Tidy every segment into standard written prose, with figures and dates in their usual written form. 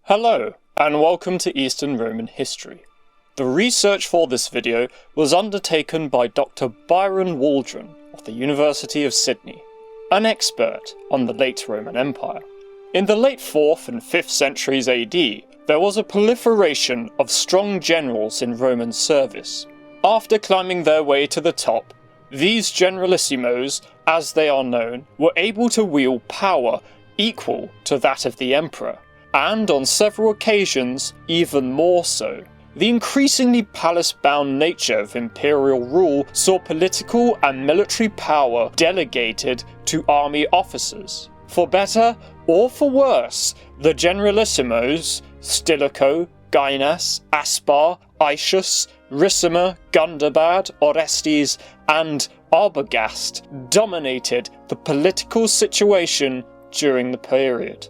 Hello, and welcome to Eastern Roman History. The research for this video was undertaken by Dr Byron Waldron of the University of Sydney, an expert on the late Roman Empire. In the late 4th and 5th centuries AD, there was a proliferation of strong generals in Roman service. After climbing their way to the top, these generalissimos, as they are known, were able to wield power equal to that of the emperor, and on several occasions even more so. The increasingly palace-bound nature of imperial rule saw political and military power delegated to army officers. For better or for worse, the generalissimos, Stilicho, Gainas, Aspar, Aetius, Ricimer, Gundobad, Orestes, and Arbogast dominated the political situation during the period.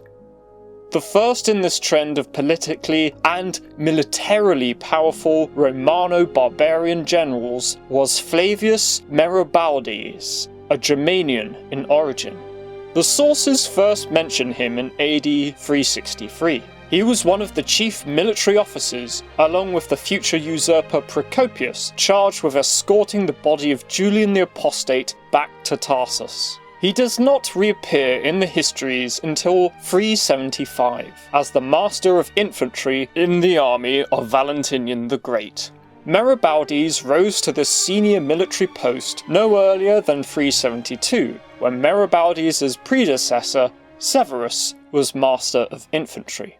The first in this trend of politically and militarily powerful Romano-barbarian generals was Flavius Merobaudes, a Germanian in origin. The sources first mention him in AD 363. He was one of the chief military officers, along with the future usurper Procopius, charged with escorting the body of Julian the Apostate back to Tarsus. He does not reappear in the histories until 375 as the master of infantry in the army of Valentinian the Great. Merobaudes rose to this senior military post no earlier than 372, when Merobaudes' predecessor, Severus, was master of infantry.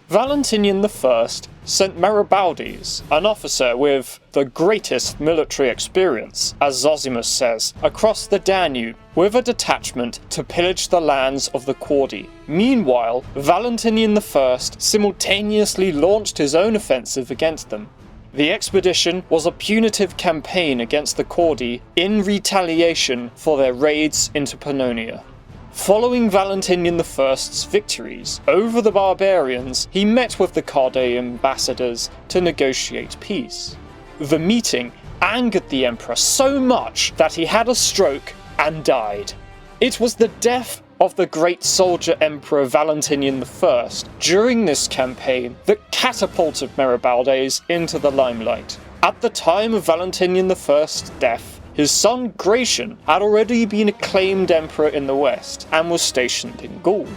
Valentinian I sent Merobaudes, an officer with the greatest military experience, as Zosimus says, across the Danube with a detachment to pillage the lands of the Quadi. Meanwhile, Valentinian I simultaneously launched his own offensive against them. The expedition was a punitive campaign against the Quadi in retaliation for their raids into Pannonia. Following Valentinian I's victories over the barbarians, he met with the Cardae ambassadors to negotiate peace. The meeting angered the emperor so much that he had a stroke and died. It was the death of the great soldier emperor Valentinian I during this campaign that catapulted Merobaudes into the limelight. At the time of Valentinian I's death, his son Gratian had already been acclaimed emperor in the west and was stationed in Gaul.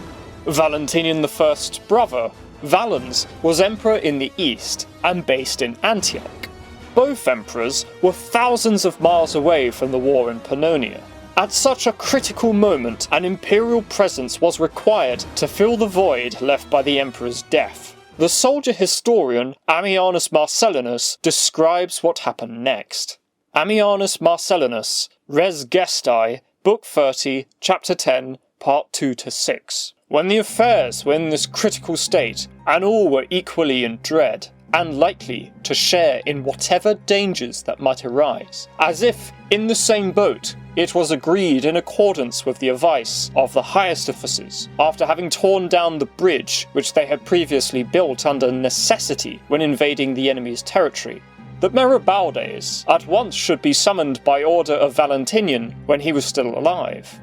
Valentinian I's brother, Valens, was emperor in the east and based in Antioch. Both emperors were thousands of miles away from the war in Pannonia. At such a critical moment, an imperial presence was required to fill the void left by the emperor's death. The soldier historian Ammianus Marcellinus describes what happened next. Ammianus Marcellinus, Res Gestae, Book 30, Chapter 10, Part 2-6. When the affairs were in this critical state, and all were equally in dread, and likely to share in whatever dangers that might arise, as if in the same boat, it was agreed in accordance with the advice of the highest officers, after having torn down the bridge which they had previously built under necessity when invading the enemy's territory, that Merobaudes at once should be summoned by order of Valentinian when he was still alive.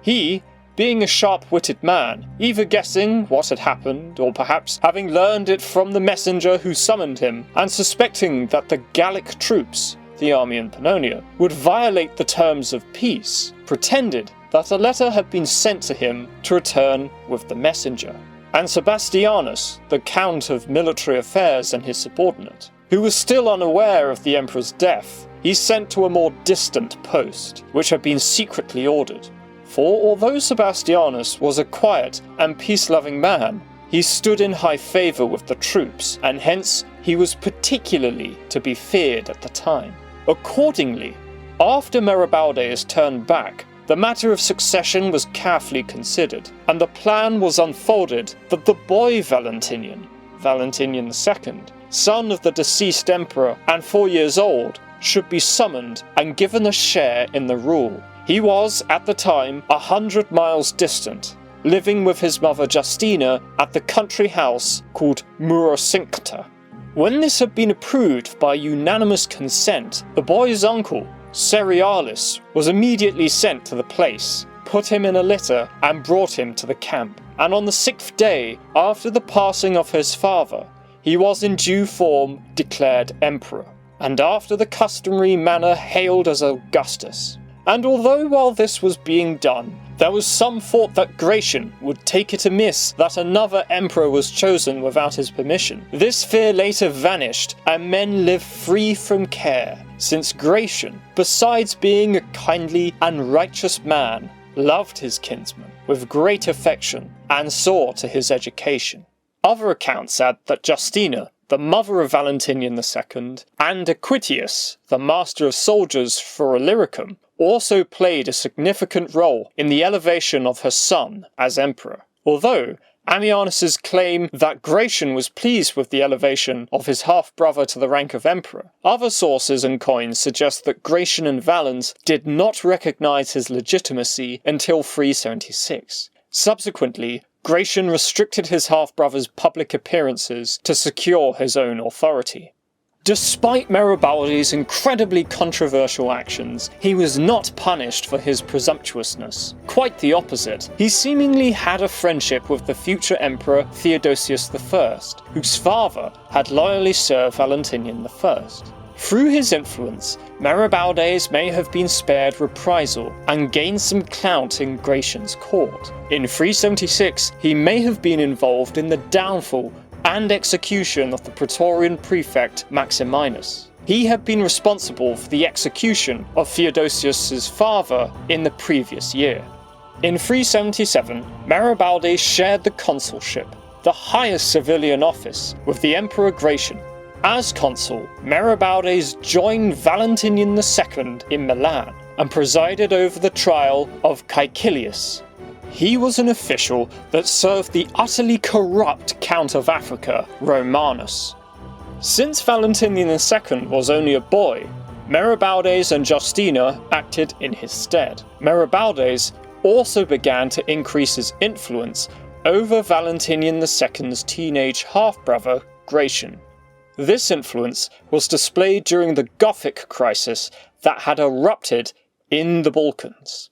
He, being a sharp-witted man, either guessing what had happened, or perhaps having learned it from the messenger who summoned him, and suspecting that the Gallic troops, the army in Pannonia, would violate the terms of peace, pretended that a letter had been sent to him to return with the messenger. And Sebastianus, the Count of Military Affairs and his subordinate, who was still unaware of the emperor's death, he sent to a more distant post, which had been secretly ordered. For although Sebastianus was a quiet and peace-loving man, he stood in high favour with the troops, and hence he was particularly to be feared at the time. Accordingly, after Merobaudes turned back, the matter of succession was carefully considered, and the plan was unfolded that the boy Valentinian II, son of the deceased emperor and 4 years old, should be summoned and given a share in the rule. He was, at the time, 100 miles distant, living with his mother Justina at the country house called Murocincta. When this had been approved by unanimous consent, the boy's uncle, Cerealis, was immediately sent to the place, put him in a litter and brought him to the camp. And on the 6th day, after the passing of his father, he was in due form declared emperor, and after the customary manner hailed as Augustus. And although while this was being done, there was some thought that Gratian would take it amiss that another emperor was chosen without his permission. This fear later vanished, and men lived free from care, since Gratian, besides being a kindly and righteous man, loved his kinsman with great affection and saw to his education. Other accounts add that Justina, the mother of Valentinian II, and Equitius, the master of soldiers for Illyricum, also played a significant role in the elevation of her son as emperor. Although Ammianus's claim that Gratian was pleased with the elevation of his half-brother to the rank of emperor, other sources and coins suggest that Gratian and Valens did not recognize his legitimacy until 376. Subsequently, Gratian restricted his half-brother's public appearances to secure his own authority. Despite Merobaudes' incredibly controversial actions, he was not punished for his presumptuousness. Quite the opposite. He seemingly had a friendship with the future emperor Theodosius I, whose father had loyally served Valentinian I. Through his influence, Merobaudes may have been spared reprisal and gained some clout in Gratian's court. In 376, he may have been involved in the downfall and execution of the Praetorian prefect Maximinus. He had been responsible for the execution of Theodosius's father in the previous year. In 377, Merobaudes shared the consulship, the highest civilian office, with the Emperor Gratian. As consul, Merobaudes joined Valentinian II in Milan and presided over the trial of Caecilius. He was an official that served the utterly corrupt Count of Africa, Romanus. Since Valentinian II was only a boy, Merobaudes and Justina acted in his stead. Merobaudes also began to increase his influence over Valentinian II's teenage half-brother, Gratian. This influence was displayed during the Gothic crisis that had erupted in the Balkans.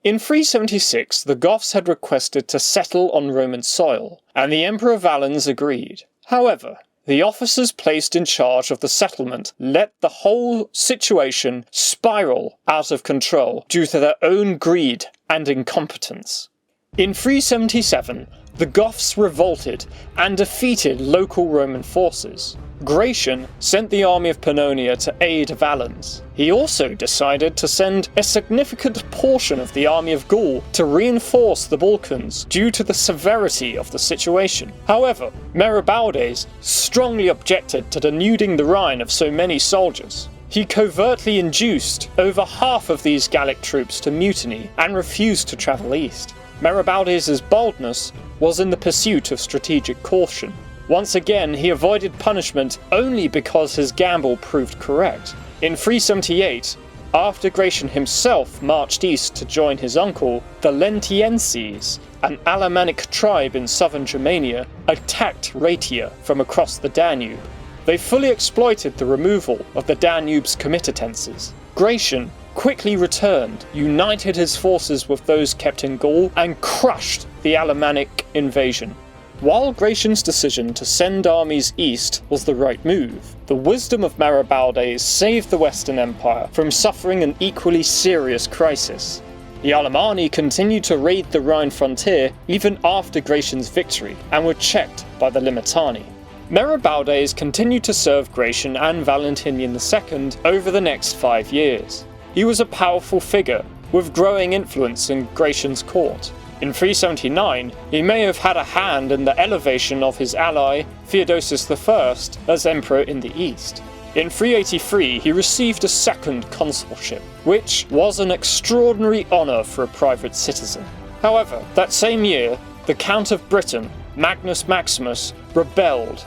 In 376, the Goths had requested to settle on Roman soil, and the Emperor Valens agreed. However, the officers placed in charge of the settlement let the whole situation spiral out of control due to their own greed and incompetence. In 377, the Goths revolted and defeated local Roman forces. Gratian sent the army of Pannonia to aid Valens. He also decided to send a significant portion of the army of Gaul to reinforce the Balkans due to the severity of the situation. However, Merobaudes strongly objected to denuding the Rhine of so many soldiers. He covertly induced over half of these Gallic troops to mutiny and refused to travel east. Merobaudes' boldness was in the pursuit of strategic caution. Once again, he avoided punishment only because his gamble proved correct. In 378, after Gratian himself marched east to join his uncle, the Lentienses, an Alemannic tribe in southern Germania, attacked Raetia from across the Danube. They fully exploited the removal of the Danube's comitatenses. Gratian quickly returned, united his forces with those kept in Gaul, and crushed the Alemannic invasion. While Gratian's decision to send armies east was the right move, the wisdom of Merobaudes saved the Western Empire from suffering an equally serious crisis. The Alemanni continued to raid the Rhine frontier even after Gratian's victory, and were checked by the Limitani. Merobaudes continued to serve Gratian and Valentinian II over the next 5 years. He was a powerful figure, with growing influence in Gratian's court. In 379, he may have had a hand in the elevation of his ally, Theodosius I, as emperor in the east. In 383, he received a second consulship, which was an extraordinary honour for a private citizen. However, that same year, the Count of Britain, Magnus Maximus, rebelled.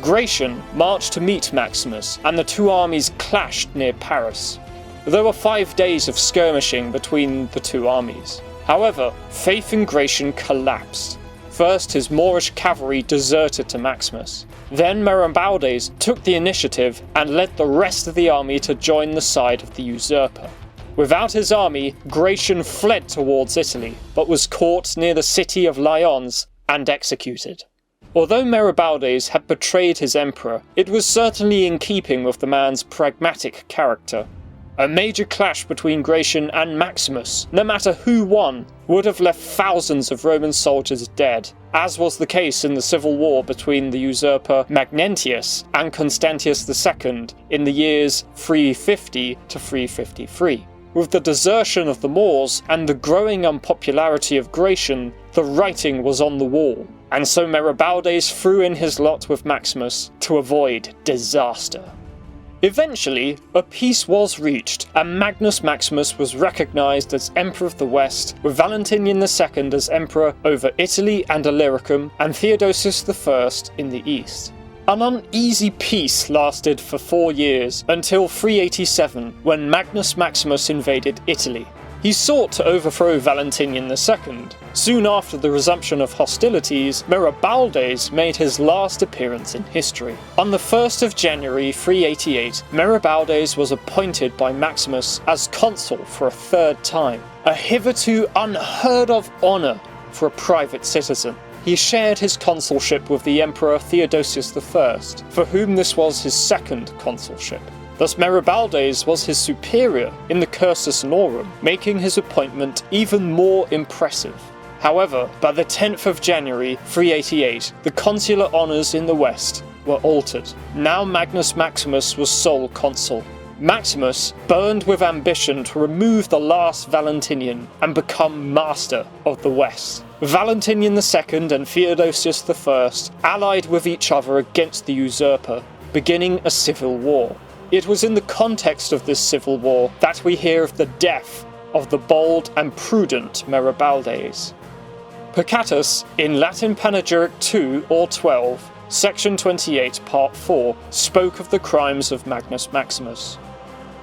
Gratian marched to meet Maximus, and the two armies clashed near Paris. There were 5 days of skirmishing between the two armies. However, faith in Gratian collapsed. First, his Moorish cavalry deserted to Maximus. Then Merobaudes took the initiative and led the rest of the army to join the side of the usurper. Without his army, Gratian fled towards Italy, but was caught near the city of Lyons and executed. Although Merobaudes had betrayed his emperor, it was certainly in keeping with the man's pragmatic character. A major clash between Gratian and Maximus, no matter who won, would have left thousands of Roman soldiers dead, as was the case in the civil war between the usurper Magnentius and Constantius II in the years 350 to 353. With the desertion of the Moors and the growing unpopularity of Gratian, the writing was on the wall, and so Merobaudes threw in his lot with Maximus to avoid disaster. Eventually, a peace was reached, and Magnus Maximus was recognised as Emperor of the West, with Valentinian II as Emperor over Italy and Illyricum, and Theodosius I in the east. An uneasy peace lasted for 4 years, until 387, when Magnus Maximus invaded Italy. He sought to overthrow Valentinian II. Soon after the resumption of hostilities, Merobaudes made his last appearance in history. On the 1st of January 388, Merobaudes was appointed by Maximus as consul for a 3rd time, a hitherto unheard of honour for a private citizen. He shared his consulship with the Emperor Theodosius I, for whom this was his 2nd consulship. Thus Merobaudes was his superior in the cursus honorum, making his appointment even more impressive. However, by the 10th of January 388, the consular honours in the west were altered. Now Magnus Maximus was sole consul. Maximus burned with ambition to remove the last Valentinian and become master of the west. Valentinian II and Theodosius I allied with each other against the usurper, beginning a civil war. It was in the context of this civil war that we hear of the death of the bold and prudent Merobaudes. Percatus, in Latin Panegyric 2 or 12, section 28, part 4, spoke of the crimes of Magnus Maximus.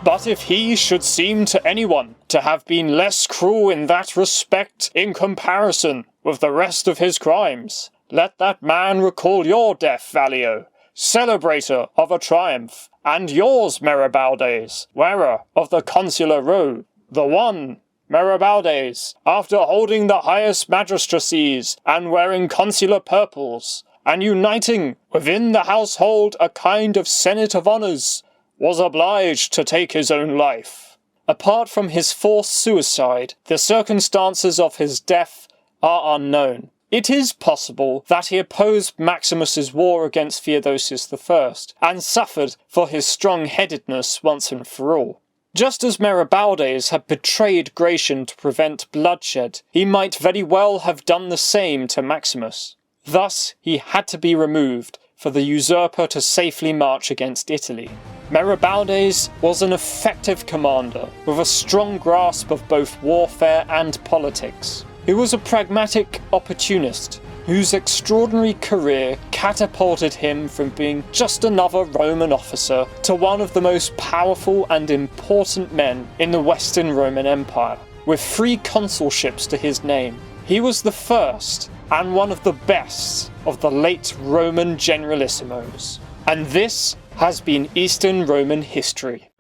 But if he should seem to anyone to have been less cruel in that respect in comparison with the rest of his crimes, let that man recall your death, Valio, celebrator of a triumph, and yours, Merobaudes, wearer of the consular robe. The one, Merobaudes, after holding the highest magistracies and wearing consular purples, and uniting within the household a kind of senate of honours, was obliged to take his own life. Apart from his forced suicide, the circumstances of his death are unknown. It is possible that he opposed Maximus's war against Theodosius I, and suffered for his strong-headedness once and for all. Just as Merobaudes had betrayed Gratian to prevent bloodshed, he might very well have done the same to Maximus. Thus, he had to be removed for the usurper to safely march against Italy. Merobaudes was an effective commander, with a strong grasp of both warfare and politics. He was a pragmatic opportunist, whose extraordinary career catapulted him from being just another Roman officer to one of the most powerful and important men in the Western Roman Empire, with 3 consulships to his name. He was the first and one of the best of the late Roman generalissimos. And this has been Eastern Roman history.